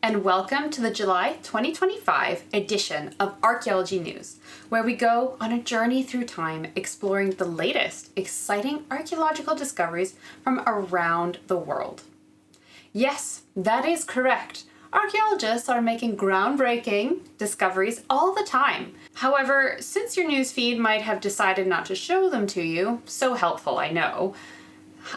and welcome to the July 2025 edition of Archaeology News, where we go on a journey through time exploring the latest exciting archaeological discoveries from around the world. Yes, that is correct. Archaeologists are making groundbreaking discoveries all the time. However, since your newsfeed might have decided not to show them to you, so helpful I know,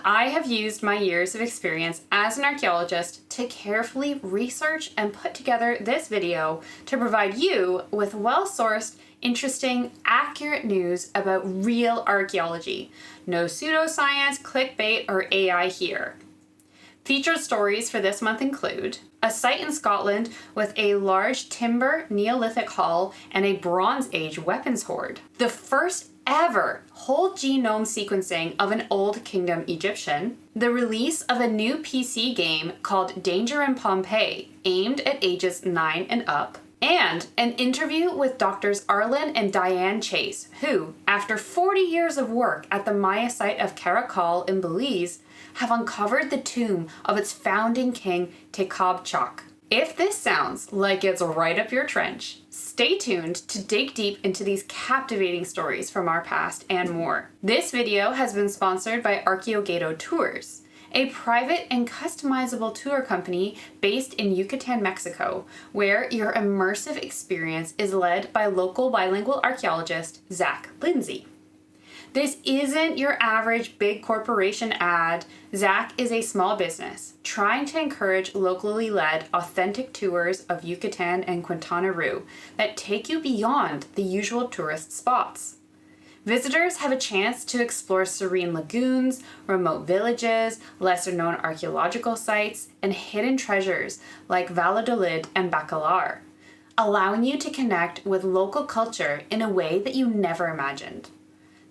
I have used my years of experience as an archaeologist to carefully research and put together this video to provide you with well-sourced, interesting, accurate news about real archaeology. No pseudoscience, clickbait, or AI here. Featured stories for this month include a site in Scotland with a large timber Neolithic Hall and a Bronze Age weapons hoard, the first ever whole genome sequencing of an Old Kingdom Egyptian, the release of a new PC game called Danger in Pompeii, aimed at ages 9 and up, and an interview with Doctors Arlen and Diane Chase, who, after 40 years of work at the Maya site of Caracol in Belize, have uncovered the tomb of its founding king, Tekabchak. If this sounds like it's right up your trench, stay tuned to dig deep into these captivating stories from our past and more. This video has been sponsored by Arkeogato Tours, a private and customizable tour company based in Yucatan, Mexico, where your immersive experience is led by local bilingual archaeologist Zach Lindsay. This isn't your average big corporation ad. Zach is a small business trying to encourage locally led, authentic tours of Yucatan and Quintana Roo that take you beyond the usual tourist spots. Visitors have a chance to explore serene lagoons, remote villages, lesser-known archaeological sites, and hidden treasures like Valladolid and Bacalar, allowing you to connect with local culture in a way that you never imagined.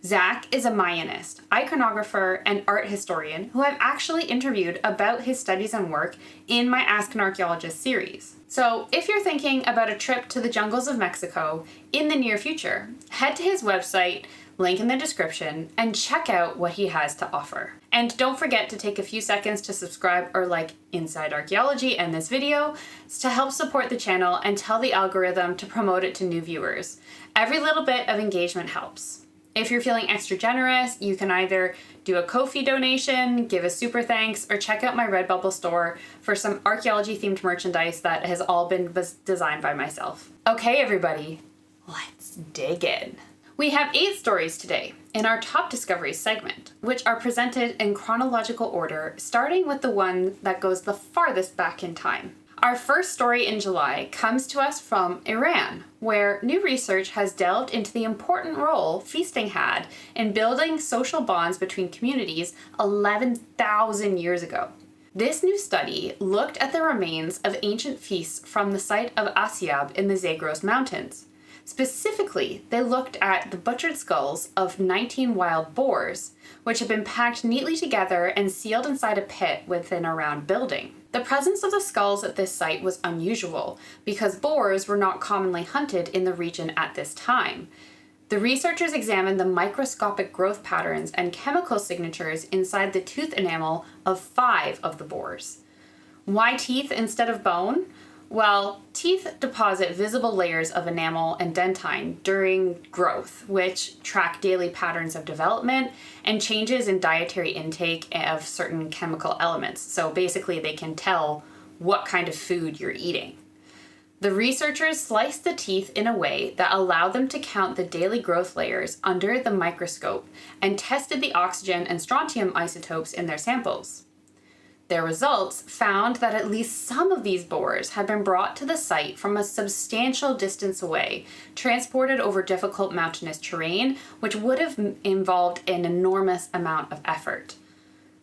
Zach is a Mayanist, iconographer, and art historian who I've actually interviewed about his studies and work in my Ask an Archaeologist series. So if you're thinking about a trip to the jungles of Mexico in the near future, head to his website, link in the description, and check out what he has to offer. And don't forget to take a few seconds to subscribe or like Inside Archaeology and this video to help support the channel and tell the algorithm to promote it to new viewers. Every little bit of engagement helps. If you're feeling extra generous, you can either do a Ko-fi donation, give a super thanks, or check out my Redbubble store for some archaeology-themed merchandise that has all been designed by myself. Okay, everybody, let's dig in. We have 8 stories today in our Top Discoveries segment, which are presented in chronological order, starting with the one that goes the farthest back in time. Our first story in July comes to us from Iran, where new research has delved into the important role feasting had in building social bonds between communities 11,000 years ago. This new study looked at the remains of ancient feasts from the site of Asyab in the Zagros Mountains. Specifically, they looked at the butchered skulls of 19 wild boars, which had been packed neatly together and sealed inside a pit within a round building. The presence of the skulls at this site was unusual because boars were not commonly hunted in the region at this time. The researchers examined the microscopic growth patterns and chemical signatures inside the tooth enamel of 5 of the boars. Why teeth instead of bone? Well, teeth deposit visible layers of enamel and dentine during growth, which track daily patterns of development and changes in dietary intake of certain chemical elements. So basically, they can tell what kind of food you're eating. The researchers sliced the teeth in a way that allowed them to count the daily growth layers under the microscope and tested the oxygen and strontium isotopes in their samples. Their results found that at least some of these boars had been brought to the site from a substantial distance away, transported over difficult mountainous terrain, which would have involved an enormous amount of effort.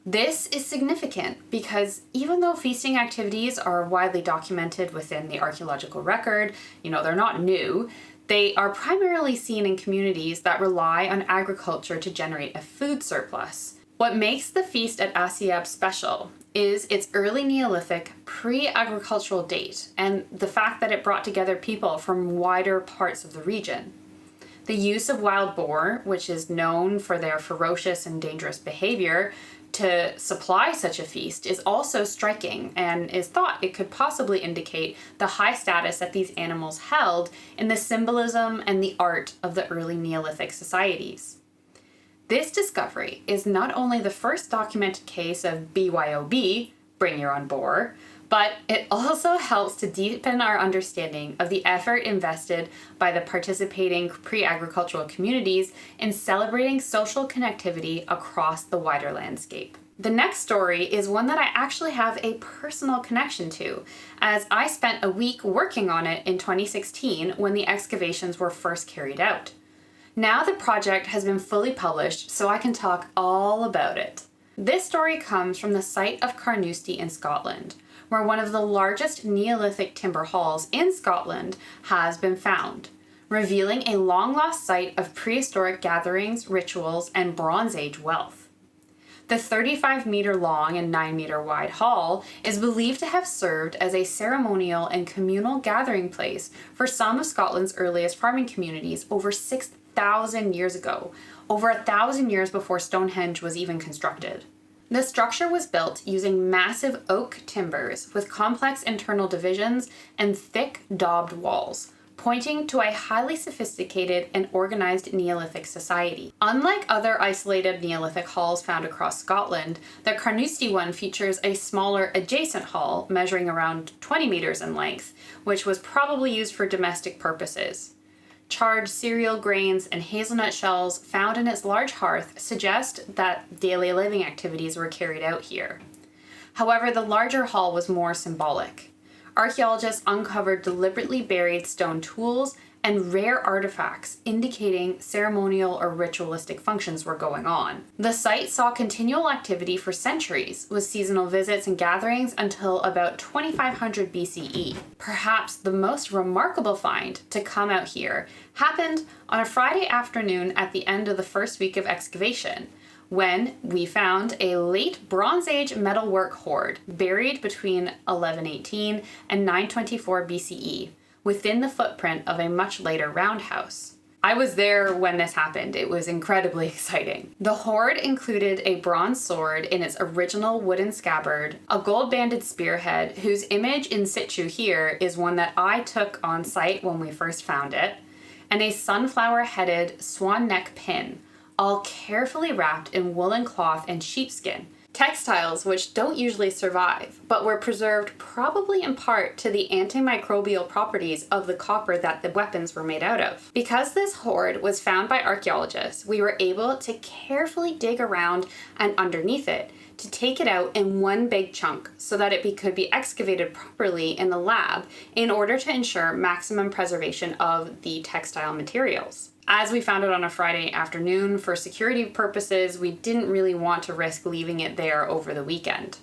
This is significant because even though feasting activities are widely documented within the archaeological record, they're not new, they are primarily seen in communities that rely on agriculture to generate a food surplus. What makes the feast at Asyab special is its early Neolithic pre-agricultural date and the fact that it brought together people from wider parts of the region. The use of wild boar, which is known for their ferocious and dangerous behavior, to supply such a feast is also striking and is thought it could possibly indicate the high status that these animals held in the symbolism and the art of the early Neolithic societies. This discovery is not only the first documented case of BYOB, bring your own boar, but it also helps to deepen our understanding of the effort invested by the participating pre-agricultural communities in celebrating social connectivity across the wider landscape. The next story is one that I actually have a personal connection to, as I spent a week working on it in 2016 when the excavations were first carried out. Now the project has been fully published, so I can talk all about it. This story comes from the site of Carnoustie in Scotland, where one of the largest Neolithic timber halls in Scotland has been found, revealing a long-lost site of prehistoric gatherings, rituals, and Bronze Age wealth. The 35-meter-long and 9-meter-wide hall is believed to have served as a ceremonial and communal gathering place for some of Scotland's earliest farming communities over 6,000 years ago, over 1,000 years before Stonehenge was even constructed. The structure was built using massive oak timbers with complex internal divisions and thick daubed walls, pointing to a highly sophisticated and organized Neolithic society. Unlike other isolated Neolithic halls found across Scotland, the Carnoustie one features a smaller adjacent hall measuring around 20 meters in length, which was probably used for domestic purposes. Charred cereal grains and hazelnut shells found in its large hearth suggest that daily living activities were carried out here. However, the larger hall was more symbolic. Archaeologists uncovered deliberately buried stone tools and rare artifacts indicating ceremonial or ritualistic functions were going on. The site saw continual activity for centuries, with seasonal visits and gatherings until about 2500 BCE. Perhaps the most remarkable find to come out here happened on a Friday afternoon at the end of the first week of excavation, when we found a late Bronze Age metalwork hoard buried between 1118 and 924 BCE, within the footprint of a much later roundhouse. I was there when this happened. It was incredibly exciting. The hoard included a bronze sword in its original wooden scabbard, a gold-banded spearhead whose image in situ here is one that I took on site when we first found it, and a sunflower-headed swan neck pin, all carefully wrapped in woolen cloth and sheepskin, textiles which don't usually survive, but were preserved probably in part to the antimicrobial properties of the copper that the weapons were made out of. Because this hoard was found by archaeologists, we were able to carefully dig around and underneath it to take it out in one big chunk so that it could be excavated properly in the lab in order to ensure maximum preservation of the textile materials. As we found it on a Friday afternoon, for security purposes, we didn't really want to risk leaving it there over the weekend.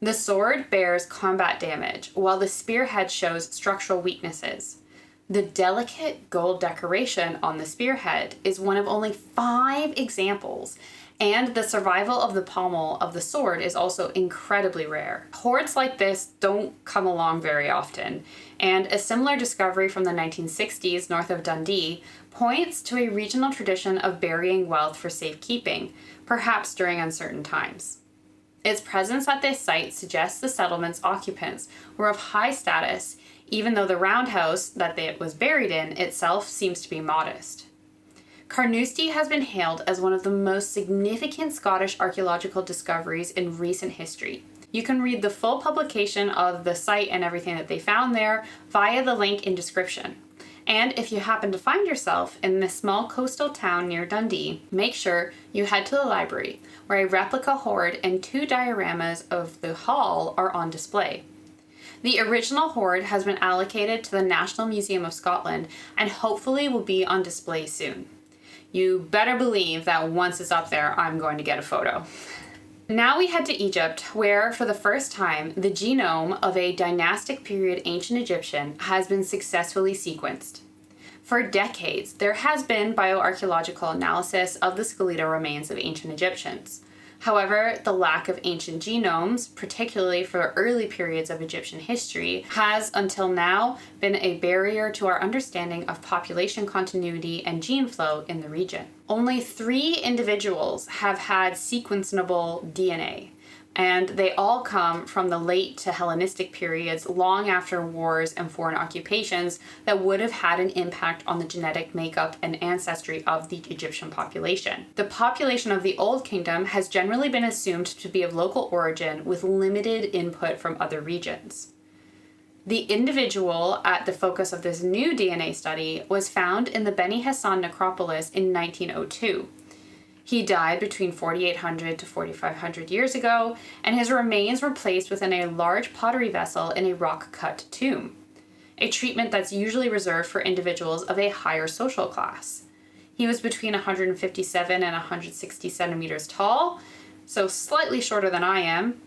The sword bears combat damage, while the spearhead shows structural weaknesses. The delicate gold decoration on the spearhead is one of only 5 examples, and the survival of the pommel of the sword is also incredibly rare. Hoards like this don't come along very often, and a similar discovery from the 1960s north of Dundee points to a regional tradition of burying wealth for safekeeping, perhaps during uncertain times. Its presence at this site suggests the settlement's occupants were of high status, even though the roundhouse that it was buried in itself seems to be modest. Carnoustie has been hailed as one of the most significant Scottish archaeological discoveries in recent history. You can read the full publication of the site and everything that they found there via the link in description. And if you happen to find yourself in this small coastal town near Dundee, make sure you head to the library, where a replica hoard and 2 dioramas of the hall are on display. The original hoard has been allocated to the National Museum of Scotland and hopefully will be on display soon. You better believe that once it's up there, I'm going to get a photo. Now we head to Egypt, where, for the first time, the genome of a dynastic period ancient Egyptian has been successfully sequenced. For decades, there has been bioarchaeological analysis of the skeletal remains of ancient Egyptians. However, the lack of ancient genomes, particularly for early periods of Egyptian history, has until now been a barrier to our understanding of population continuity and gene flow in the region. Only 3 individuals have had sequenceable DNA, and they all come from the late to Hellenistic periods, long after wars and foreign occupations that would have had an impact on the genetic makeup and ancestry of the Egyptian population. The population of the Old Kingdom has generally been assumed to be of local origin with limited input from other regions. The individual at the focus of this new DNA study was found in the Beni Hassan necropolis in 1902. He died between 4,800 to 4,500 years ago, and his remains were placed within a large pottery vessel in a rock-cut tomb, a treatment that's usually reserved for individuals of a higher social class. He was between 157 and 160 centimeters tall, so slightly shorter than I am,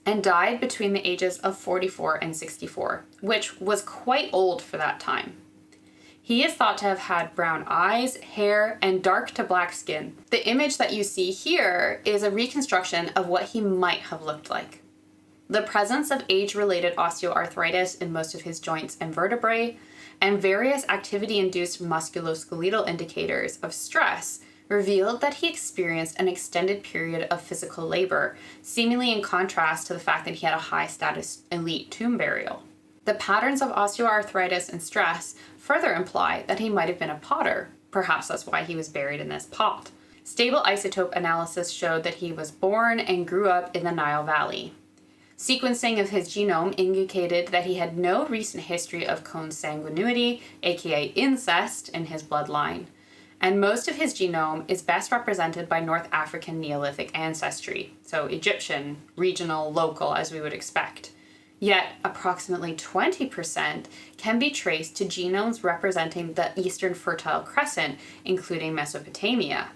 and died between the ages of 44 and 64, which was quite old for that time. He is thought to have had brown eyes, hair, and dark to black skin. The image that you see here is a reconstruction of what he might have looked like. The presence of age-related osteoarthritis in most of his joints and vertebrae, and various activity-induced musculoskeletal indicators of stress revealed that he experienced an extended period of physical labor, seemingly in contrast to the fact that he had a high-status elite tomb burial. The patterns of osteoarthritis and stress further imply that he might have been a potter. Perhaps that's why he was buried in this pot. Stable isotope analysis showed that he was born and grew up in the Nile Valley. Sequencing of his genome indicated that he had no recent history of consanguinity, aka incest, in his bloodline, and most of his genome is best represented by North African Neolithic ancestry, so Egyptian, regional, local, as we would expect. Yet, approximately 20% can be traced to genomes representing the Eastern Fertile Crescent, including Mesopotamia.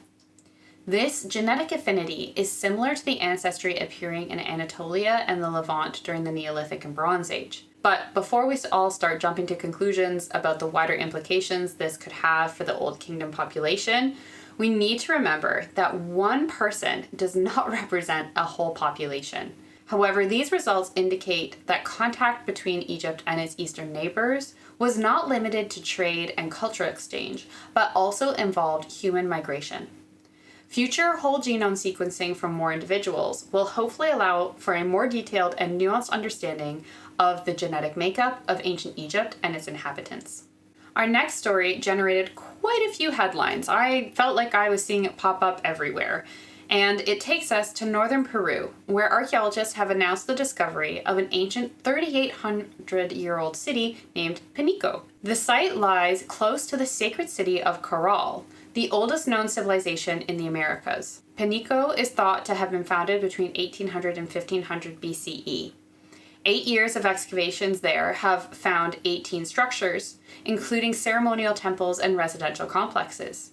This genetic affinity is similar to the ancestry appearing in Anatolia and the Levant during the Neolithic and Bronze Age. But before we all start jumping to conclusions about the wider implications this could have for the Old Kingdom population, we need to remember that one person does not represent a whole population. However, these results indicate that contact between Egypt and its eastern neighbors was not limited to trade and cultural exchange, but also involved human migration. Future whole genome sequencing from more individuals will hopefully allow for a more detailed and nuanced understanding of the genetic makeup of ancient Egypt and its inhabitants. Our next story generated quite a few headlines. I felt like I was seeing it pop up everywhere. And it takes us to northern Peru, where archaeologists have announced the discovery of an ancient 3,800-year-old city named Panico. The site lies close to the sacred city of Caracol, the oldest known civilization in the Americas. Panico is thought to have been founded between 1800 and 1500 BCE. 8 years of excavations there have found 18 structures, including ceremonial temples and residential complexes.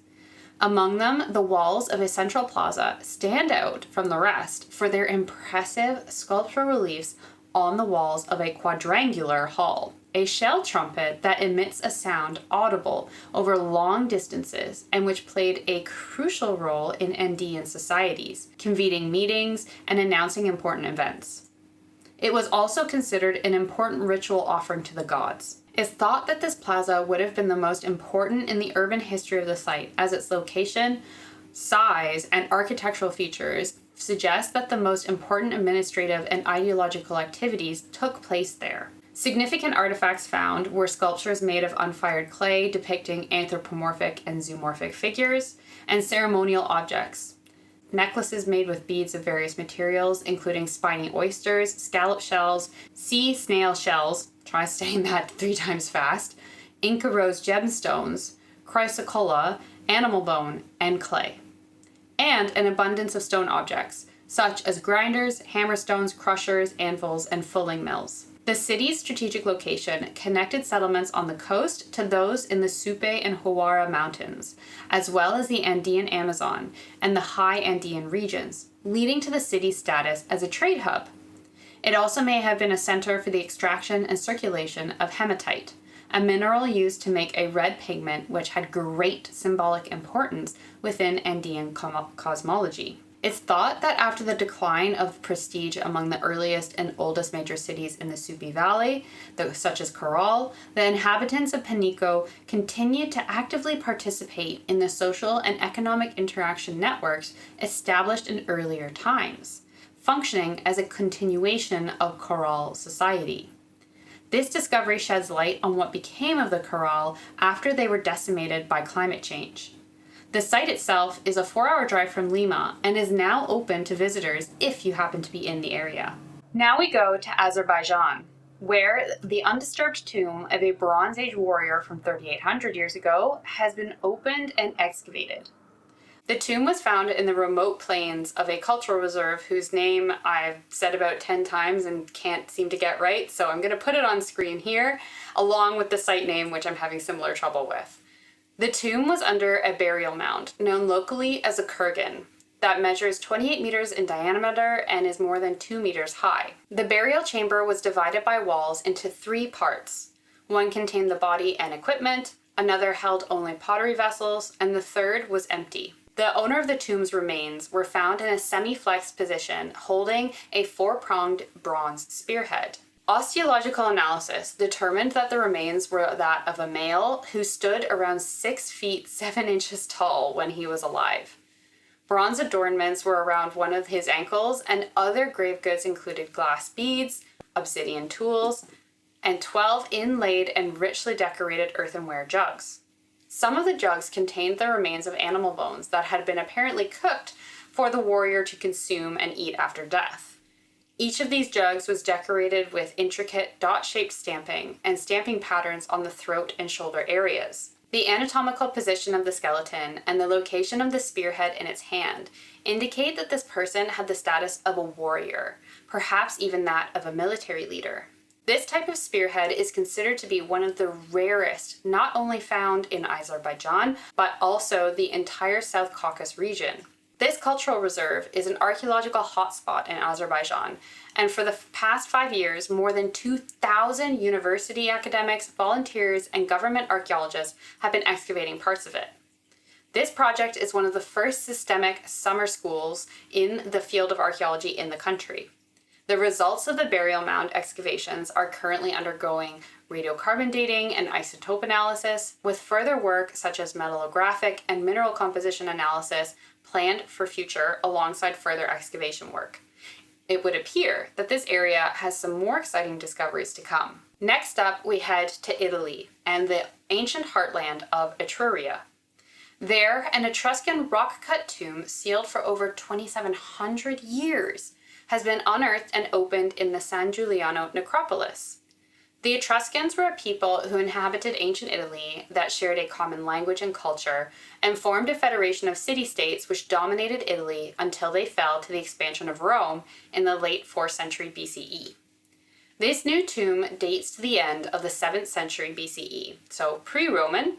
Among them, the walls of a central plaza stand out from the rest for their impressive sculptural reliefs on the walls of a quadrangular hall, a shell trumpet that emits a sound audible over long distances and which played a crucial role in Andean societies, convening meetings and announcing important events. It was also considered an important ritual offering to the gods. It's thought that this plaza would have been the most important in the urban history of the site, as its location, size, and architectural features suggest that the most important administrative and ideological activities took place there. Significant artifacts found were sculptures made of unfired clay depicting anthropomorphic and zoomorphic figures, and ceremonial objects. Necklaces made with beads of various materials, including spiny oysters, scallop shells, sea snail shells, try saying that 3 times fast, Inca rose gemstones, chrysocolla, animal bone, and clay. And an abundance of stone objects, such as grinders, hammerstones, crushers, anvils, and fulling mills. The city's strategic location connected settlements on the coast to those in the Supe and Huara mountains, as well as the Andean Amazon and the high Andean regions, leading to the city's status as a trade hub. It also may have been a center for the extraction and circulation of hematite, a mineral used to make a red pigment which had great symbolic importance within Andean cosmology. It's thought that after the decline of prestige among the earliest and oldest major cities in the Supi Valley, such as Caracol, the inhabitants of Panico continued to actively participate in the social and economic interaction networks established in earlier times, functioning as a continuation of Caracol society. This discovery sheds light on what became of the Caracol after they were decimated by climate change. The site itself is a 4-hour drive from Lima and is now open to visitors if you happen to be in the area. Now we go to Azerbaijan, where the undisturbed tomb of a Bronze Age warrior from 3,800 years ago has been opened and excavated. The tomb was found in the remote plains of a cultural reserve whose name I've said about 10 times and can't seem to get right, so I'm going to put it on screen here, along with the site name, which I'm having similar trouble with. The tomb was under a burial mound, known locally as a Kurgan, that measures 28 meters in diameter and is more than 2 meters high. The burial chamber was divided by walls into 3 parts. One contained the body and equipment, another held only pottery vessels, and the third was empty. The owner of the tomb's remains were found in a semi-flexed position, holding a 4-pronged bronze spearhead. Osteological analysis determined that the remains were that of a male who stood around 6 feet 7 inches tall when he was alive. Bronze adornments were around one of his ankles, and other grave goods included glass beads, obsidian tools, and 12 inlaid and richly decorated earthenware jugs. Some of the jugs contained the remains of animal bones that had been apparently cooked for the warrior to consume and eat after death. Each of these jugs was decorated with intricate dot-shaped stamping and stamping patterns on the throat and shoulder areas. The anatomical position of the skeleton and the location of the spearhead in its hand indicate that this person had the status of a warrior, perhaps even that of a military leader. This type of spearhead is considered to be one of the rarest, not only found in Azerbaijan, but also the entire South Caucasus region. This cultural reserve is an archaeological hotspot in Azerbaijan, and for the past 5 years, more than 2,000 university academics, volunteers, and government archaeologists have been excavating parts of it. This project is one of the first systemic summer schools in the field of archaeology in the country. The results of the burial mound excavations are currently undergoing radiocarbon dating and isotope analysis, with further work such as metallographic and mineral composition analysis planned for future alongside further excavation work. It would appear that this area has some more exciting discoveries to come. Next up, we head to Italy and the ancient heartland of Etruria. There, an Etruscan rock-cut tomb sealed for over 2,700 years has been unearthed and opened in the San Giuliano necropolis. The Etruscans were a people who inhabited ancient Italy that shared a common language and culture and formed a federation of city-states which dominated Italy until they fell to the expansion of Rome in the late 4th century BCE. This new tomb dates to the end of the 7th century BCE, so pre-Roman,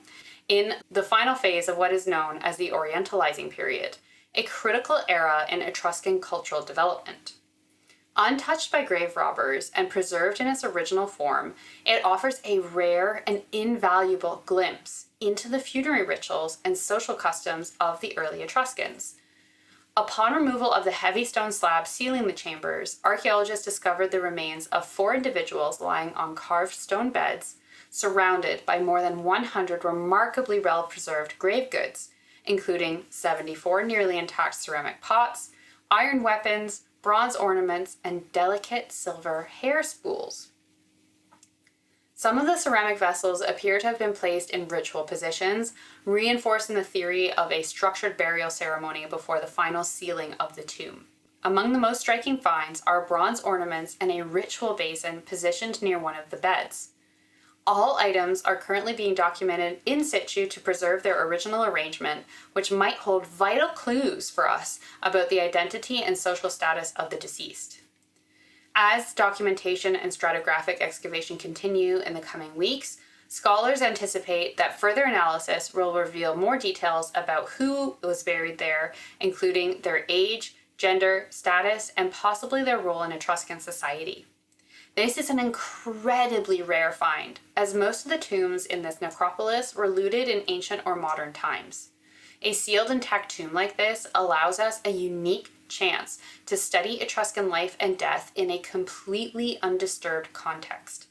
in the final phase of what is known as the Orientalizing period, a critical era in Etruscan cultural development. Untouched by grave robbers and preserved in its original form, it offers a rare and invaluable glimpse into the funerary rituals and social customs of the early Etruscans. Upon removal of the heavy stone slab sealing the chambers, archaeologists discovered the remains of 4 individuals lying on carved stone beds, surrounded by more than 100 remarkably well-preserved grave goods, including 74 nearly intact ceramic pots, iron weapons, bronze ornaments, and delicate silver hair spools. Some of the ceramic vessels appear to have been placed in ritual positions, reinforcing the theory of a structured burial ceremony before the final sealing of the tomb. Among the most striking finds are bronze ornaments and a ritual basin positioned near one of the beds. All items are currently being documented in situ to preserve their original arrangement, which might hold vital clues for us about the identity and social status of the deceased. As documentation and stratigraphic excavation continue in the coming weeks, scholars anticipate that further analysis will reveal more details about who was buried there, including their age, gender, status, and possibly their role in Etruscan society. This is an incredibly rare find, as most of the tombs in this necropolis were looted in ancient or modern times. A sealed intact tomb like this allows us a unique chance to study Etruscan life and death in a completely undisturbed context.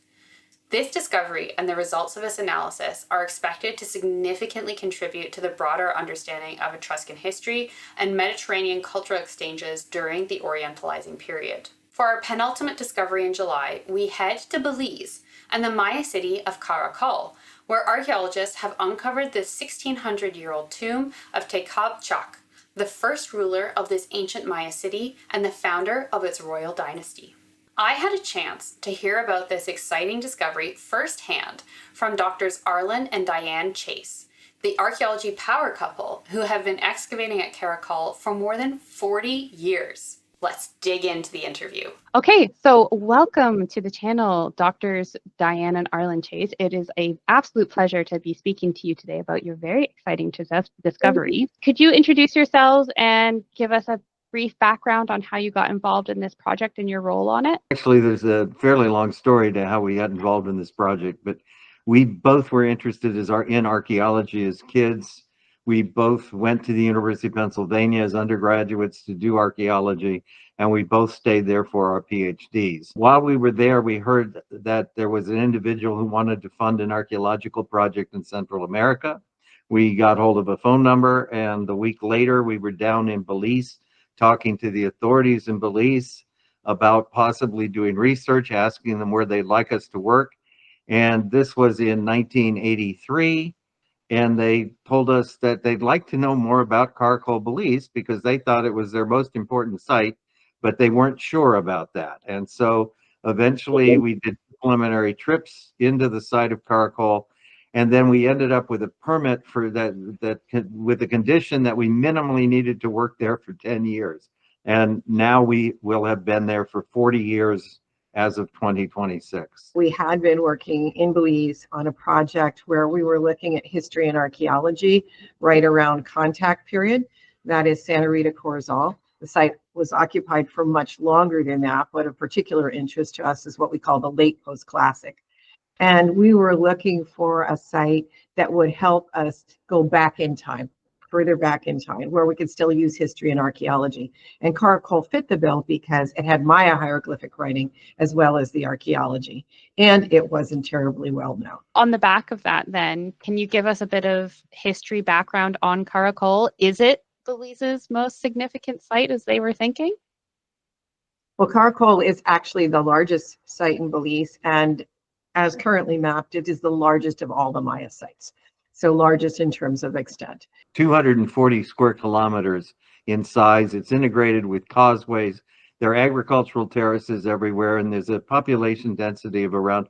This discovery and the results of this analysis are expected to significantly contribute to the broader understanding of Etruscan history and Mediterranean cultural exchanges during the Orientalizing period. For our penultimate discovery in July, we head to Belize and the Maya city of Caracol, where archaeologists have uncovered the 1600-year-old tomb of Tecabchak, the first ruler of this ancient Maya city and the founder of its royal dynasty. I had a chance to hear about this exciting discovery firsthand from Doctors Arlen and Diane Chase, the archaeology power couple who have been excavating at Caracol for more than 40 years. Let's dig into the interview. Okay, so welcome to the channel, Doctors Diane and Arlen Chase. It is an absolute pleasure to be speaking to you today about your very exciting discovery. Could you introduce yourselves and give us a brief background on how you got involved in this project and your role on it? Actually, there's a fairly long story to how we got involved in this project, but we both were interested in archaeology as kids. We both went to the University of Pennsylvania as undergraduates to do archaeology, and we both stayed there for our PhDs. While we were there, we heard that there was an individual who wanted to fund an archaeological project in Central America. We got hold of a phone number, and the week later, we were down in Belize talking to the authorities in Belize about possibly doing research, asking them where they'd like us to work. And this was in 1983. And they told us that they'd like to know more about Caracol, Belize, because they thought it was their most important site, but they weren't sure about that. And so eventually we did preliminary trips into the site of Caracol. And then we ended up with a permit for that with the condition that we minimally needed to work there for 10 years. And now we will have been there for 40 years as of 2026. We had been working in Belize on a project where we were looking at history and archaeology right around contact period. That is Santa Rita Corzal. The site was occupied for much longer than that, but of particular interest to us is what we call the late post-classic. And we were looking for a site that would help us go back in time, further back in time, where we could still use history and archaeology. And Caracol fit the bill because it had Maya hieroglyphic writing as well as the archaeology. And it wasn't terribly well known. On the back of that, then, can you give us a bit of history background on Caracol? Is it Belize's most significant site as they were thinking? Well, Caracol is actually the largest site in Belize, and as currently mapped, it is the largest of all the Maya sites. So largest in terms of extent. 240 square kilometers in size. It's integrated with causeways. There are agricultural terraces everywhere, and there's a population density of around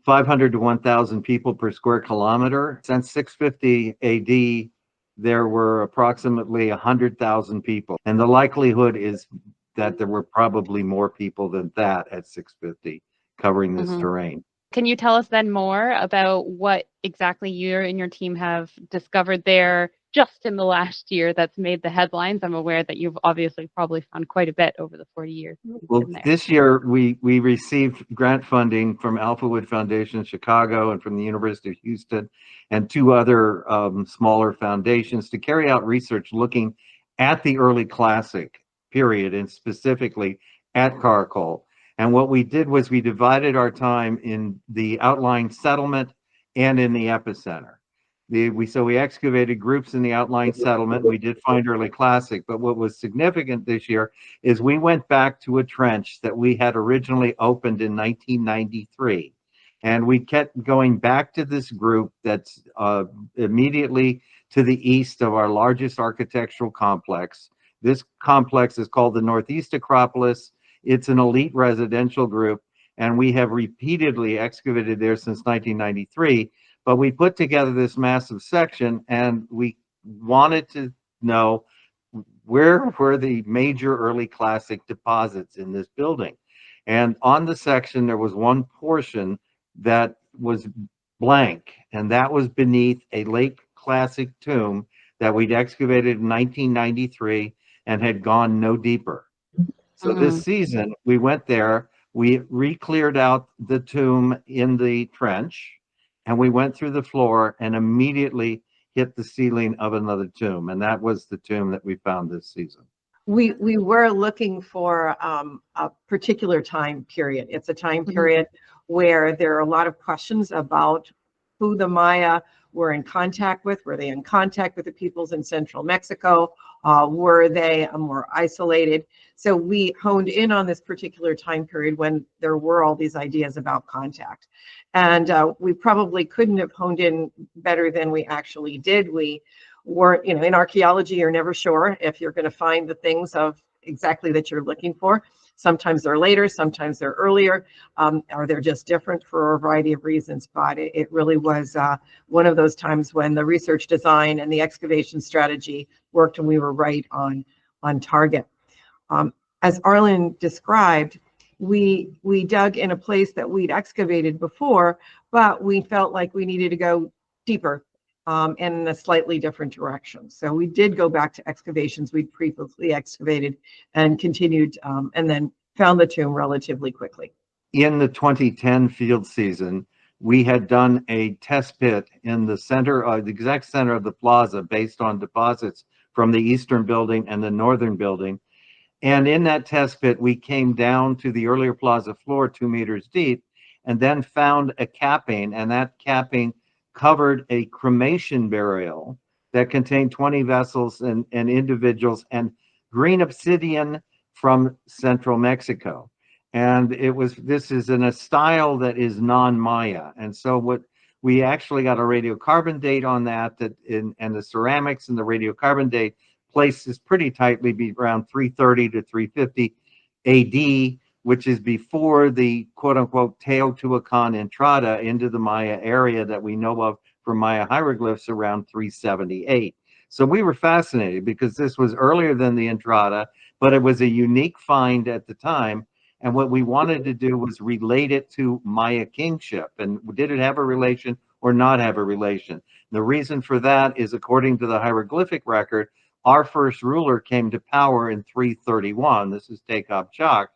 500 to 1,000 people per square kilometer. Since 650 AD, there were approximately 100,000 people. And the likelihood is that there were probably more people than that at 650 covering this terrain. Can you tell us then more about what exactly you and your team have discovered there just in the last year that's made the headlines? I'm aware that you've obviously probably found quite a bit over the 40 years. Well, this year we received grant funding from Alphawood Foundation Chicago and from the University of Houston and two other smaller foundations to carry out research looking at the early classic period and specifically at Caracol. And what we did was we divided our time in the outlying settlement and in the epicenter. So we excavated groups in the outlying settlement. We did find early classic, but what was significant this year is we went back to a trench that we had originally opened in 1993. And we kept going back to this group that's immediately to the east of our largest architectural complex. This complex is called the Northeast Acropolis. It's an elite residential group, and we have repeatedly excavated there since 1993. But we put together this massive section, and we wanted to know where were the major early classic deposits in this building. And on the section, there was one portion that was blank, and that was beneath a late classic tomb that we'd excavated in 1993 and had gone no deeper. So this season, we went there, we re-cleared out the tomb in the trench, and we went through the floor, and immediately hit the ceiling of another tomb, and that was the tomb that we found this season. We were looking for a particular time period. It's a time period where there are a lot of questions about who the Maya were in contact with. Were they in contact with the peoples in central Mexico? Were they more isolated? So we honed in on this particular time period when there were all these ideas about contact. And we probably couldn't have honed in better than we actually did. We weren't, in archaeology, you're never sure if you're going to find the things of exactly that you're looking for. Sometimes they're later, sometimes they're earlier, or they're just different for a variety of reasons. But it really was one of those times when the research design and the excavation strategy worked, and we were right on target. As Arlen described, we dug in a place that we'd excavated before, but we felt like we needed to go deeper in a slightly different direction. So we did go back to excavations we'd previously excavated and continued, and then found the tomb relatively quickly. In the 2010 field season, we had done a test pit in the center, the exact center of the plaza, based on deposits from the eastern building and the northern building. And in that test pit, we came down to the earlier plaza floor 2 meters deep, and then found a capping, and that capping covered a cremation burial that contained 20 vessels and individuals and green obsidian from central Mexico. And this is in a style that is non-Maya. And so what we actually got a radiocarbon date on that, and the ceramics and the radiocarbon date places pretty tightly be around 330 to 350 AD, which is before the quote-unquote Teotihuacan entrada into the Maya area that we know of from Maya hieroglyphs around 378. So we were fascinated because this was earlier than the entrada, but it was a unique find at the time. And what we wanted to do was relate it to Maya kingship. And did it have a relation or not have a relation? The reason for that is, according to the hieroglyphic record, our first ruler came to power in 331. This is Tecopp-Chak.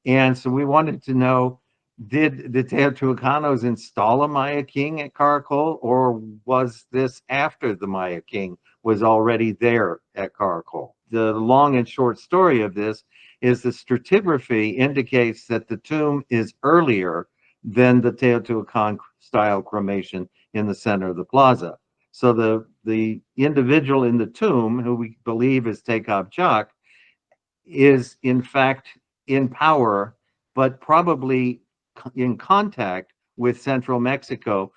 And so we wanted to know, did the Teotihuacanos install a Maya king at Caracol, or was this after the Maya king was already there at Caracol? The long and short story of this is the stratigraphy indicates that the tomb is earlier than the Teotihuacan style cremation in the center of the plaza. So the individual in the tomb, who we believe is Tecopp-Chak, is in fact in power, but probably in contact with central Mexico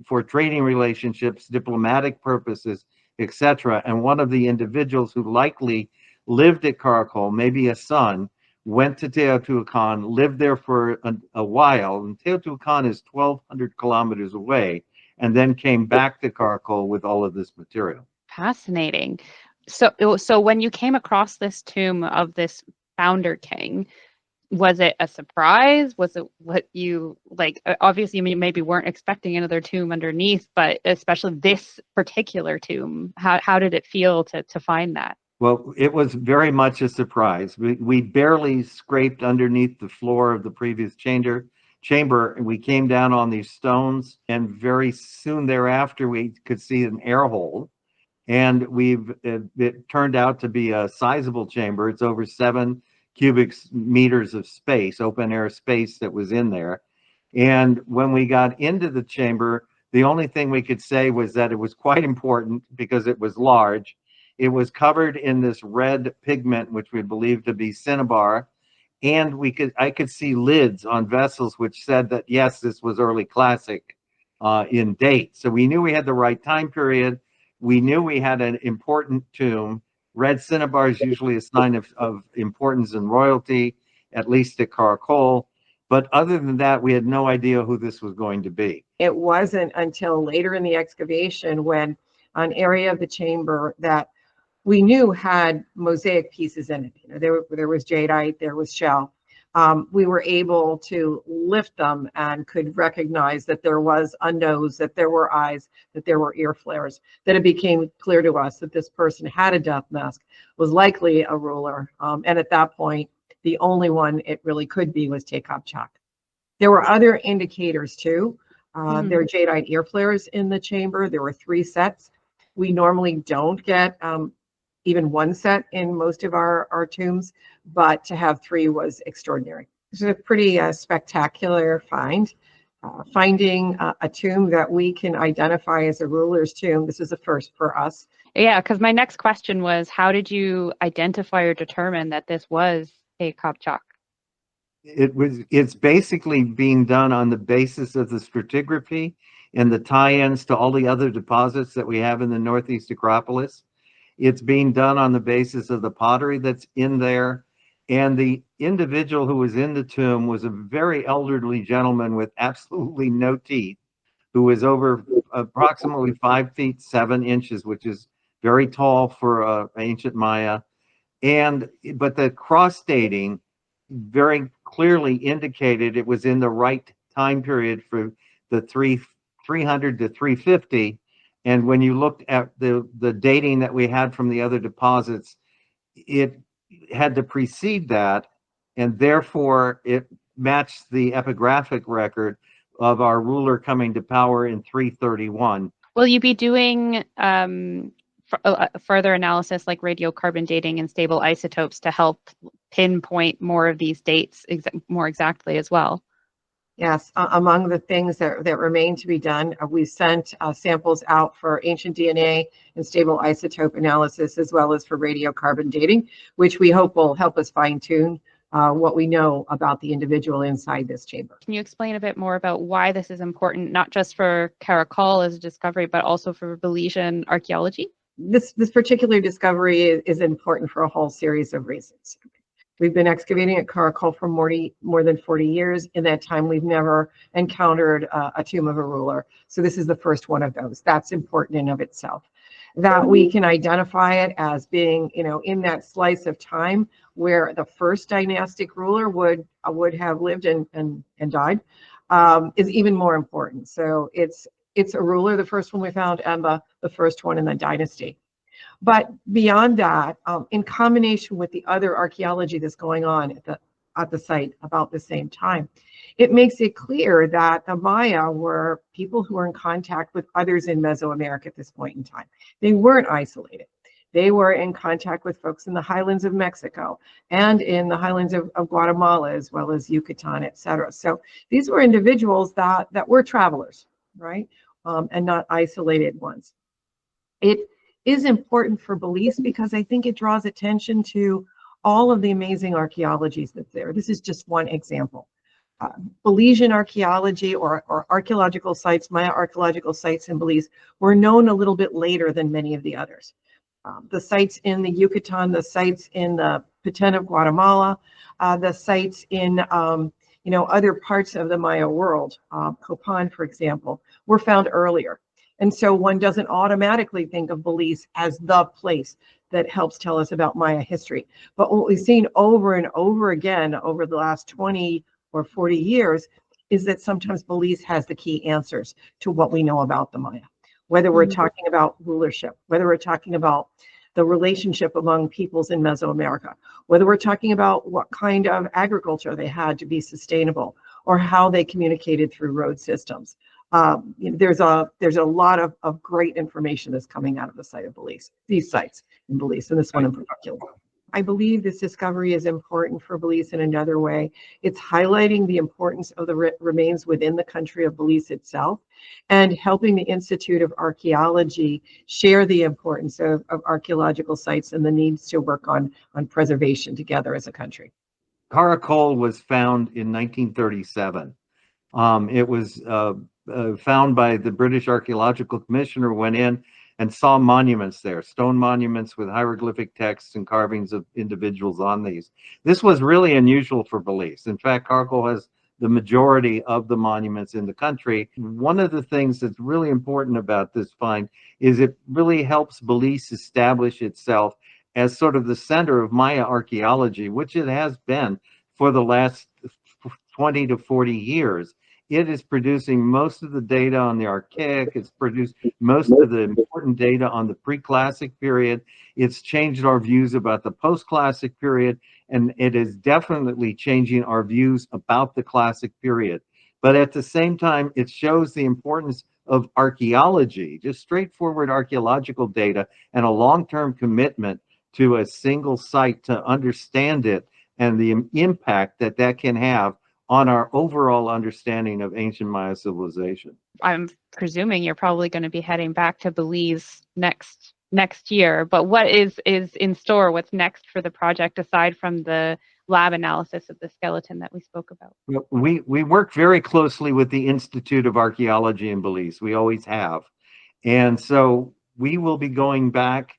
for trading relationships, diplomatic purposes, etc. And one of the individuals who likely lived at Caracol, maybe a son, went to Teotihuacan, lived there for a while, and Teotihuacan is 1,200 kilometers away, and then came back to Caracol with all of this material. Fascinating. So when you came across this tomb of this founder king, was it a surprise? Was it what you like? Obviously, you maybe weren't expecting another tomb underneath, but especially this particular tomb, how did it feel to find that? Well, it was very much a surprise. We barely scraped underneath the floor of the previous chamber, and we came down on these stones, and very soon thereafter we could see an air hole. And it turned out to be a sizable chamber. It's over 7 cubic meters of space, open air space that was in there. And when we got into the chamber, the only thing we could say was that it was quite important because it was large. It was covered in this red pigment, which we believe to be cinnabar. And I could see lids on vessels, which said that, yes, this was early classic in date. So we knew we had the right time period. We knew we had an important tomb. Red cinnabar is usually a sign of importance and royalty, at least at Caracol. But other than that, we had no idea who this was going to be. It wasn't until later in the excavation, when an area of the chamber that we knew had mosaic pieces in it, there was jadeite, there was shell. We were able to lift them and could recognize that there was a nose, that there were eyes, that there were ear flares, that it became clear to us that this person had a death mask, was likely a ruler. And at that point, the only one it really could be was Tecopp-Chak. There were other indicators too. There are jadeite ear flares in the chamber. There were 3 sets. We normally don't get even 1 set in most of our tombs, but to have 3 was extraordinary. This is a pretty spectacular find. Finding a tomb that we can identify as a ruler's tomb. This is a first for us. Yeah, because my next question was, how did you identify or determine that this was a Kopchak? It's basically being done on the basis of the stratigraphy and the tie-ins to all the other deposits that we have in the Northeast Acropolis. It's being done on the basis of the pottery that's in there. And the individual who was in the tomb was a very elderly gentleman with absolutely no teeth, who was over approximately 5 feet 7 inches, which is very tall for ancient Maya. But the cross dating very clearly indicated it was in the right time period for the 300 to 350. And when you looked at the dating that we had from the other deposits, it had to precede that, and therefore it matched the epigraphic record of our ruler coming to power in 331. Will you be doing further analysis like radiocarbon dating and stable isotopes to help pinpoint more of these dates more exactly as well? Yes, among the things that remain to be done, we sent samples out for ancient DNA and stable isotope analysis, as well as for radiocarbon dating, which we hope will help us fine-tune what we know about the individual inside this chamber. Can you explain a bit more about why this is important, not just for Caracol as a discovery, but also for Belizean archaeology? This particular discovery is important for a whole series of reasons. We've been excavating at Caracol for more than 40 years. In that time, we've never encountered a tomb of a ruler. So this is the first one of those. That's important in of itself. That we can identify it as being, in that slice of time where the first dynastic ruler would have lived and died, is even more important. So it's a ruler, the first one we found, and the first one in the dynasty. But beyond that, in combination with the other archaeology that's going on at the site about the same time, it makes it clear that the Maya were people who were in contact with others in Mesoamerica at this point in time. They weren't isolated. They were in contact with folks in the highlands of Mexico and in the highlands of Guatemala, as well as Yucatan, et cetera. So these were individuals that were travelers, right? And not isolated ones. It is important for Belize because I think it draws attention to all of the amazing archaeologies that's there. This is just one example. Belizean archaeology or archaeological sites, Maya archaeological sites in Belize, were known a little bit later than many of the others. The sites in the Yucatan, the sites in the Petén of Guatemala, the sites in other parts of the Maya world, Copan, for example, were found earlier. And so one doesn't automatically think of Belize as the place that helps tell us about Maya history. But what we've seen over and over again over the last 20 or 40 years is that sometimes Belize has the key answers to what we know about the Maya. Whether we're talking about rulership, whether we're talking about the relationship among peoples in Mesoamerica, whether we're talking about what kind of agriculture they had to be sustainable, or how they communicated through road systems. There's a lot of great information that's coming out of the site of Belize, these sites in Belize, and this one in particular. I believe this discovery is important for Belize in another way. It's highlighting the importance of the remains within the country of Belize itself and helping the Institute of Archaeology share the importance of archaeological sites and the needs to work on preservation together as a country. Caracol was found in 1937. It was found by the British Archaeological Commissioner, went in and saw monuments there, stone monuments with hieroglyphic texts and carvings of individuals on these. This was really unusual for Belize. In fact, Caracol has the majority of the monuments in the country. One of the things that's really important about this find is it really helps Belize establish itself as sort of the center of Maya archaeology, which it has been for the last 20 to 40 years. It is producing most of the data on the archaic. It's produced most of the important data on the pre-classic period. It's changed our views about the post-classic period, and it is definitely changing our views about the classic period. But at the same time, it shows the importance of archaeology, just straightforward archaeological data, and a long-term commitment to a single site to understand it and the impact that that can have on our overall understanding of ancient Maya civilization. I'm presuming you're probably going to be heading back to Belize next year, but what is in store? What's next for the project aside from the lab analysis of the skeleton that we spoke about? We work very closely with the Institute of Archaeology in Belize. We always have. And so we will be going back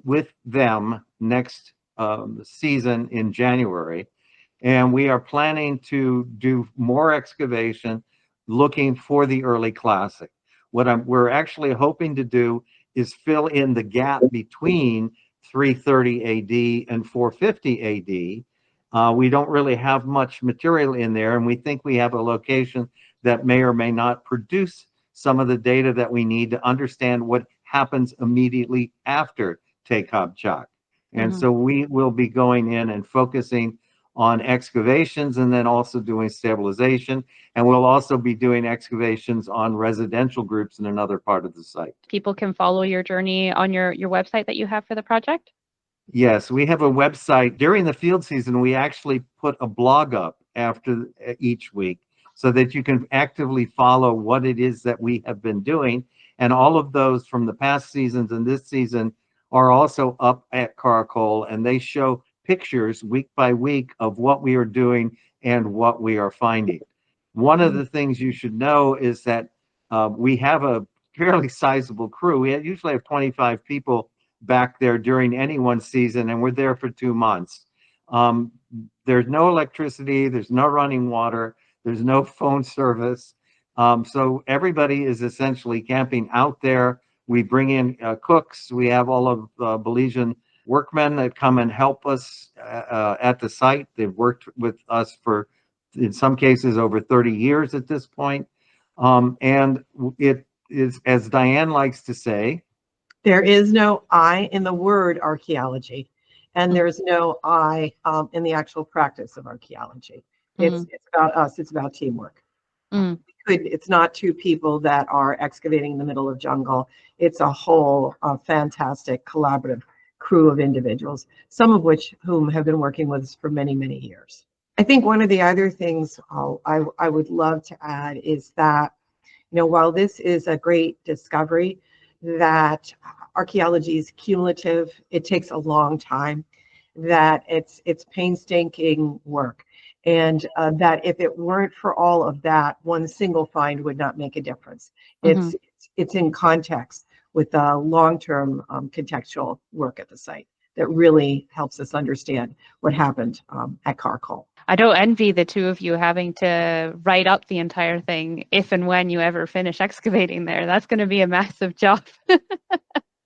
with them next season in January. And we are planning to do more excavation looking for the early classic. What we're actually hoping to do is fill in the gap between 330 AD and 450 AD. We don't really have much material in there, and we think we have a location that may or may not produce some of the data that we need to understand what happens immediately after Tekab-Chak. And so we will be going in and focusing on excavations and then also doing stabilization. And we'll also be doing excavations on residential groups in another part of the site. People can follow your journey on your website that you have for the project? Yes, we have a website. During the field season, we actually put a blog up after each week so that you can actively follow what it is that we have been doing. And all of those from the past seasons and this season are also up at Caracol, and they show pictures week by week of what we are doing and what we are finding. One of the things you should know is that we have a fairly sizable crew. We usually have 25 people back there during any one season, and we're there for 2 months. There's no electricity, there's no running water, there's no phone service. So everybody is essentially camping out there. We bring in cooks. We have all of Belizean workmen that come and help us at the site. They've worked with us for, in some cases, over 30 years at this point. And it is, as Diane likes to say, there is no I in the word archaeology, and there's no I in the actual practice of archaeology. It's about us. It's about teamwork. It's not two people that are excavating in the middle of jungle. It's a whole fantastic collaborative crew of individuals, some of whom have been working with us for many, many years. I think one of the other things I would love to add is that, while this is a great discovery, that archaeology is cumulative, it takes a long time, that it's painstaking work. And that if it weren't for all of that, one single find would not make a difference. It's in context with the long-term contextual work at the site that really helps us understand what happened at Caracol. I don't envy the two of you having to write up the entire thing if and when you ever finish excavating there. That's going to be a massive job.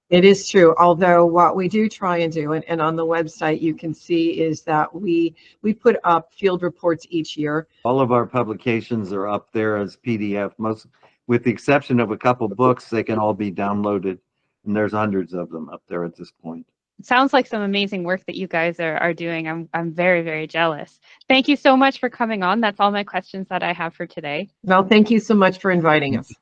It is true, although what we do try and do, and on the website you can see, is that we put up field reports each year. All of our publications are up there as PDF, most, with the exception of a couple books. They can all be downloaded, and there's hundreds of them up there at this point. It sounds like some amazing work that you guys are doing. I'm very, very jealous. Thank you so much for coming on. That's all my questions that I have for today. Well, thank you so much for inviting us.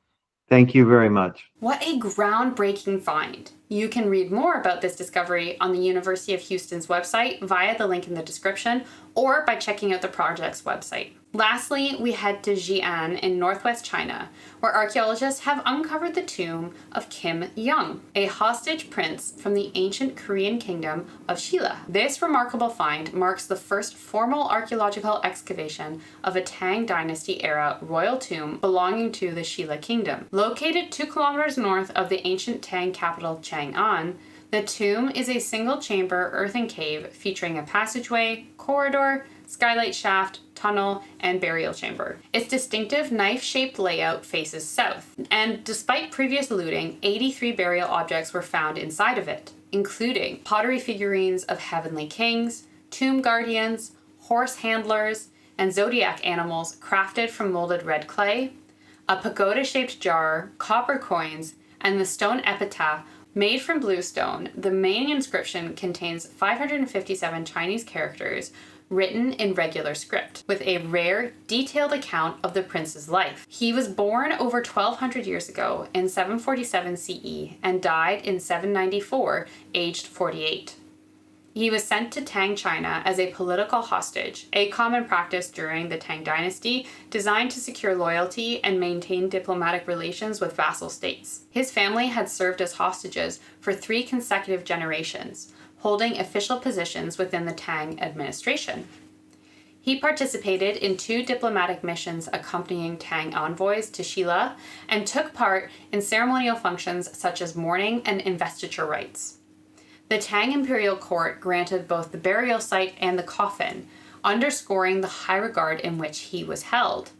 Thank you very much. What a groundbreaking find. You can read more about this discovery on the University of Houston's website via the link in the description or by checking out the project's website. Lastly, we head to Xi'an in northwest China, where archaeologists have uncovered the tomb of Kim Young, a hostage prince from the ancient Korean kingdom of Shilla. This remarkable find marks the first formal archaeological excavation of a Tang Dynasty era royal tomb belonging to the Shilla kingdom. Located 2 kilometers north of the ancient Tang capital Chang'an, the tomb is a single-chamber earthen cave featuring a passageway, corridor, skylight shaft, tunnel, and burial chamber. Its distinctive knife-shaped layout faces south, and despite previous looting, 83 burial objects were found inside of it, including pottery figurines of heavenly kings, tomb guardians, horse handlers, and zodiac animals crafted from molded red clay, a pagoda-shaped jar, copper coins, and the stone epitaph made from bluestone. The main inscription contains 557 Chinese characters written in regular script, with a rare, detailed account of the prince's life. He was born over 1,200 years ago in 747 CE and died in 794, aged 48. He was sent to Tang China as a political hostage, a common practice during the Tang dynasty designed to secure loyalty and maintain diplomatic relations with vassal states. His family had served as hostages for 3 consecutive generations, holding official positions within the Tang administration. He participated in 2 diplomatic missions accompanying Tang envoys to Shilla and took part in ceremonial functions such as mourning and investiture rites. The Tang imperial court granted both the burial site and the coffin, underscoring the high regard in which he was held.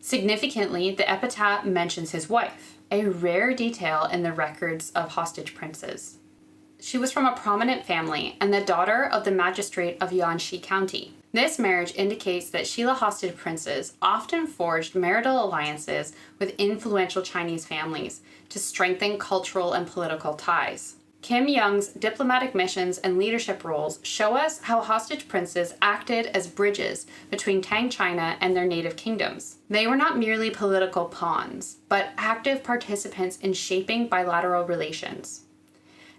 Significantly, the epitaph mentions his wife, a rare detail in the records of hostage princes. She was from a prominent family and the daughter of the magistrate of Yanshi County. This marriage indicates that Shilla hostage princes often forged marital alliances with influential Chinese families to strengthen cultural and political ties. Kim Young's diplomatic missions and leadership roles show us how hostage princes acted as bridges between Tang China and their native kingdoms. They were not merely political pawns, but active participants in shaping bilateral relations.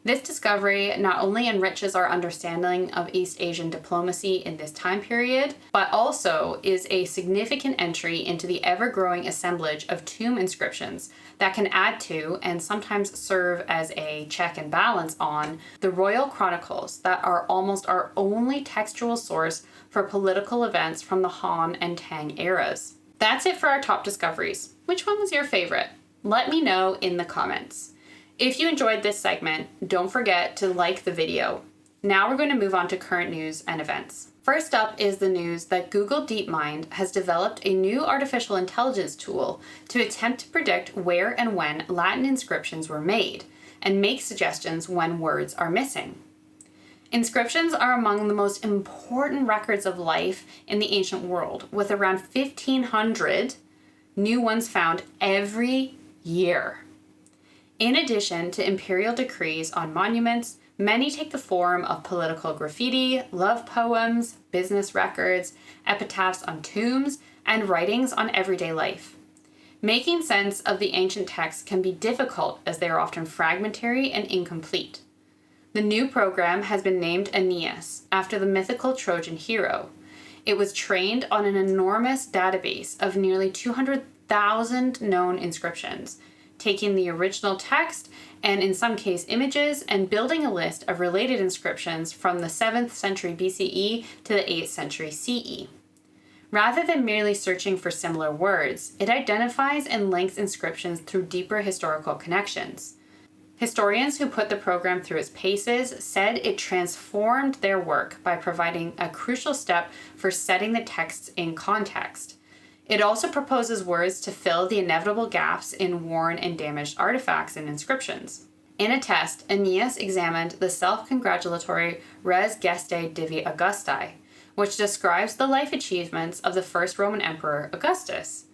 This discovery not only enriches our understanding of East Asian diplomacy in this time period, but also is a significant entry into the ever-growing assemblage of tomb inscriptions that can add to, and sometimes serve as a check and balance on, the royal chronicles that are almost our only textual source for political events from the Han and Tang eras. That's it for our top discoveries. Which one was your favorite? Let me know in the comments. If you enjoyed this segment, don't forget to like the video. Now we're going to move on to current news and events. First up is the news that Google DeepMind has developed a new artificial intelligence tool to attempt to predict where and when Latin inscriptions were made, and make suggestions when words are missing. Inscriptions are among the most important records of life in the ancient world, with around 1,500 new ones found every year. In addition to imperial decrees on monuments, many take the form of political graffiti, love poems, business records, epitaphs on tombs, and writings on everyday life. Making sense of the ancient texts can be difficult as they are often fragmentary and incomplete. The new program has been named Aeneas, after the mythical Trojan hero. It was trained on an enormous database of nearly 200,000 known inscriptions, taking the original text and in some case images and building a list of related inscriptions from the 7th century BCE to the 8th century CE. Rather than merely searching for similar words, it identifies and links inscriptions through deeper historical connections. Historians who put the program through its paces said it transformed their work by providing a crucial step for setting the texts in context. It also proposes words to fill the inevitable gaps in worn and damaged artifacts and inscriptions. In a test, Aeneas examined the self-congratulatory Res Gestae Divi Augusti, which describes the life achievements of the first Roman emperor, Augustus.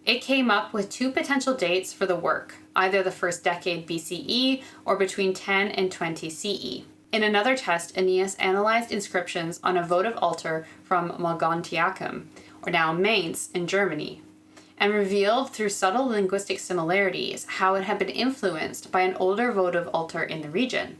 It came up with 2 potential dates for the work, either the first decade BCE or between 10 and 20 CE. In another test, Aeneas analyzed inscriptions on a votive altar from Mogontiacum, or now Mainz in Germany, and revealed through subtle linguistic similarities how it had been influenced by an older votive altar in the region.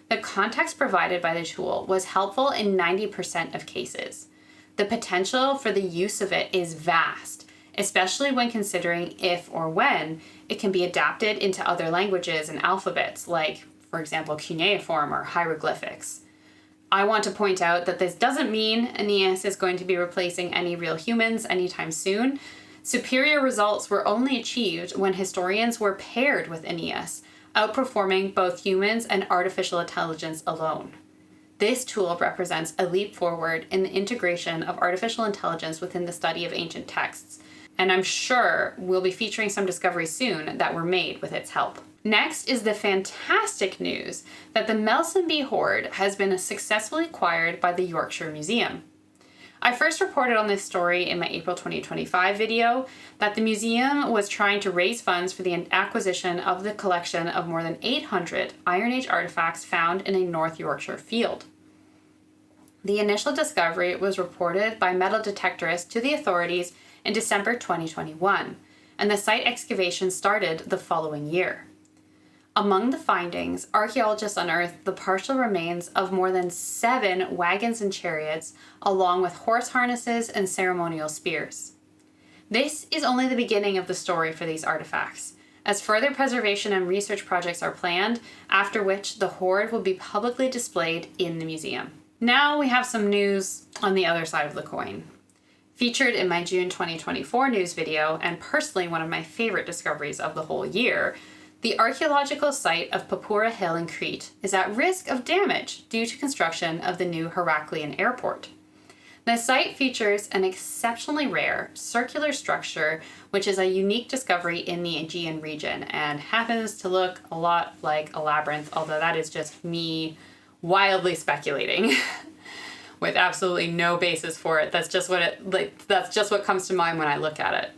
The context provided by the tool was helpful in 90% of cases. The potential for the use of it is vast, especially when considering if or when it can be adapted into other languages and alphabets, like, for example, cuneiform or hieroglyphics. I want to point out that this doesn't mean Aeneas is going to be replacing any real humans anytime soon. Superior results were only achieved when historians were paired with Aeneas, outperforming both humans and artificial intelligence alone. This tool represents a leap forward in the integration of artificial intelligence within the study of ancient texts, and I'm sure we'll be featuring some discoveries soon that were made with its help. Next is the fantastic news that the Melsonby Hoard has been successfully acquired by the Yorkshire Museum. I first reported on this story in my April 2025 video that the museum was trying to raise funds for the acquisition of the collection of more than 800 Iron Age artifacts found in a North Yorkshire field. The initial discovery was reported by metal detectorists to the authorities in December 2021, and the site excavation started the following year. Among the findings, archaeologists unearthed the partial remains of more than 7 wagons and chariots, along with horse harnesses and ceremonial spears. This is only the beginning of the story for these artifacts, as further preservation and research projects are planned, after which the hoard will be publicly displayed in the museum. Now we have some news on the other side of the coin. Featured in my June 2024 news video, and personally one of my favorite discoveries of the whole year, the archaeological site of Papoura Hill in Crete is at risk of damage due to construction of the new Heraclean airport. The site features an exceptionally rare circular structure, which is a unique discovery in the Aegean region and happens to look a lot like a labyrinth, although that is just me wildly speculating with absolutely no basis for it. That's just what comes to mind when I look at it.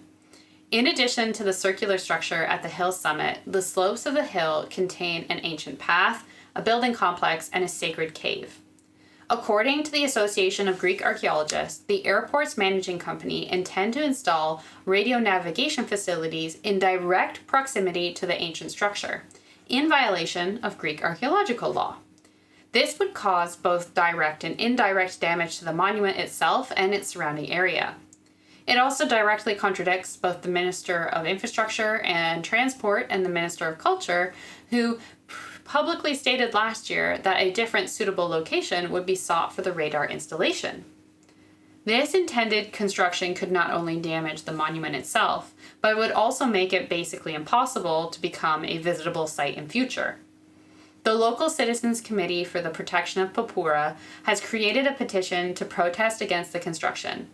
In addition to the circular structure at the hill summit, the slopes of the hill contain an ancient path, a building complex, and a sacred cave. According to the Association of Greek Archaeologists, the airport's managing company intend to install radio navigation facilities in direct proximity to the ancient structure, in violation of Greek archaeological law. This would cause both direct and indirect damage to the monument itself and its surrounding area. It also directly contradicts both the Minister of Infrastructure and Transport and the Minister of Culture, who publicly stated last year that a different suitable location would be sought for the radar installation. This intended construction could not only damage the monument itself, but would also make it basically impossible to become a visitable site in future. The local Citizens Committee for the Protection of Papoura has created a petition to protest against the construction.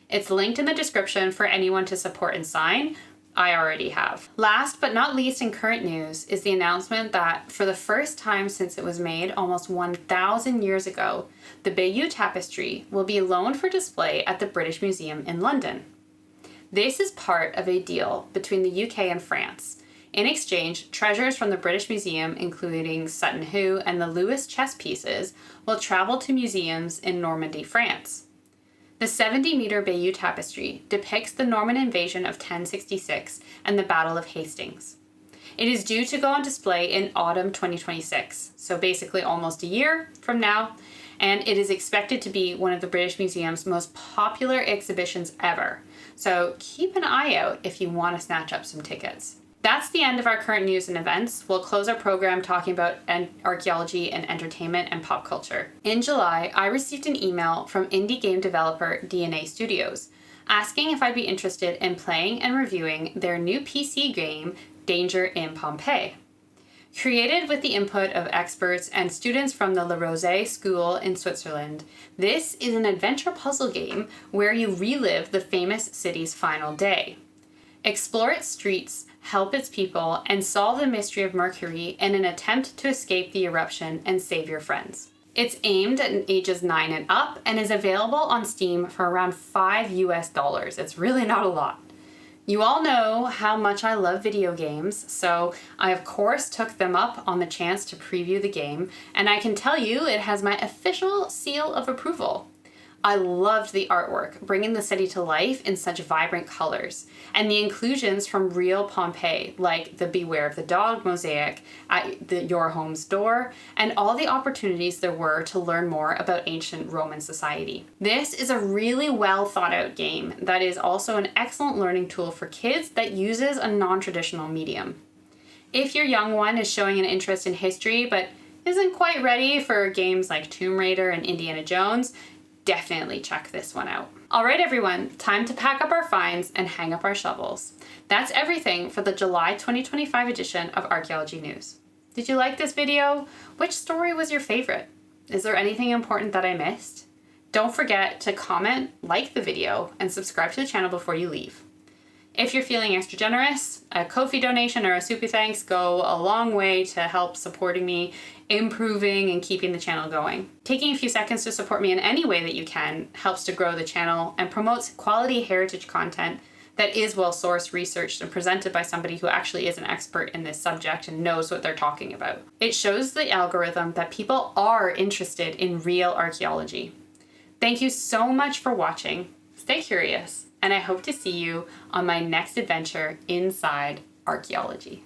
It's linked in the description for anyone to support and sign. I already have. Last but not least in current news is the announcement that for the first time since it was made almost 1,000 years ago, the Bayeux Tapestry will be loaned for display at the British Museum in London. This is part of a deal between the UK and France. In exchange, treasures from the British Museum, including Sutton Hoo and the Lewis chess pieces, will travel to museums in Normandy, France. The 70-meter Bayeux Tapestry depicts the Norman invasion of 1066 and the Battle of Hastings. It is due to go on display in autumn 2026, so basically almost a year from now, and it is expected to be one of the British Museum's most popular exhibitions ever. So keep an eye out if you want to snatch up some tickets. That's the end of our current news and events. We'll close our program talking about archaeology and entertainment and pop culture. In July, I received an email from indie game developer DNA Studios asking if I'd be interested in playing and reviewing their new PC game, Danger in Pompeii. Created with the input of experts and students from the La Rosée School in Switzerland, this is an adventure puzzle game where you relive the famous city's final day. Explore its streets, help its people, and solve the mystery of Mercury in an attempt to escape the eruption and save your friends. It's aimed at ages 9 and up and is available on Steam for around $5 US. It's really not a lot. You all know how much I love video games, so I of course took them up on the chance to preview the game, and I can tell you it has my official seal of approval. I loved the artwork, bringing the city to life in such vibrant colors, and the inclusions from real Pompeii, like the Beware of the Dog mosaic at your home's door, and all the opportunities there were to learn more about ancient Roman society. This is a really well thought out game that is also an excellent learning tool for kids that uses a non-traditional medium. If your young one is showing an interest in history but isn't quite ready for games like Tomb Raider and Indiana Jones, definitely check this one out. All right, everyone, time to pack up our finds and hang up our shovels. That's everything for the July 2025 edition of Archaeology News. Did you like this video? Which story was your favorite? Is there anything important that I missed? Don't forget to comment, like the video, and subscribe to the channel before you leave. If you're feeling extra generous, a Ko-fi donation or a super thanks go a long way to help supporting me, improving, and keeping the channel going. Taking a few seconds to support me in any way that you can helps to grow the channel and promotes quality heritage content that is well-sourced, researched, and presented by somebody who actually is an expert in this subject and knows what they're talking about. It shows the algorithm that people are interested in real archaeology. Thank you so much for watching. Stay curious, and I hope to see you on my next adventure inside archaeology.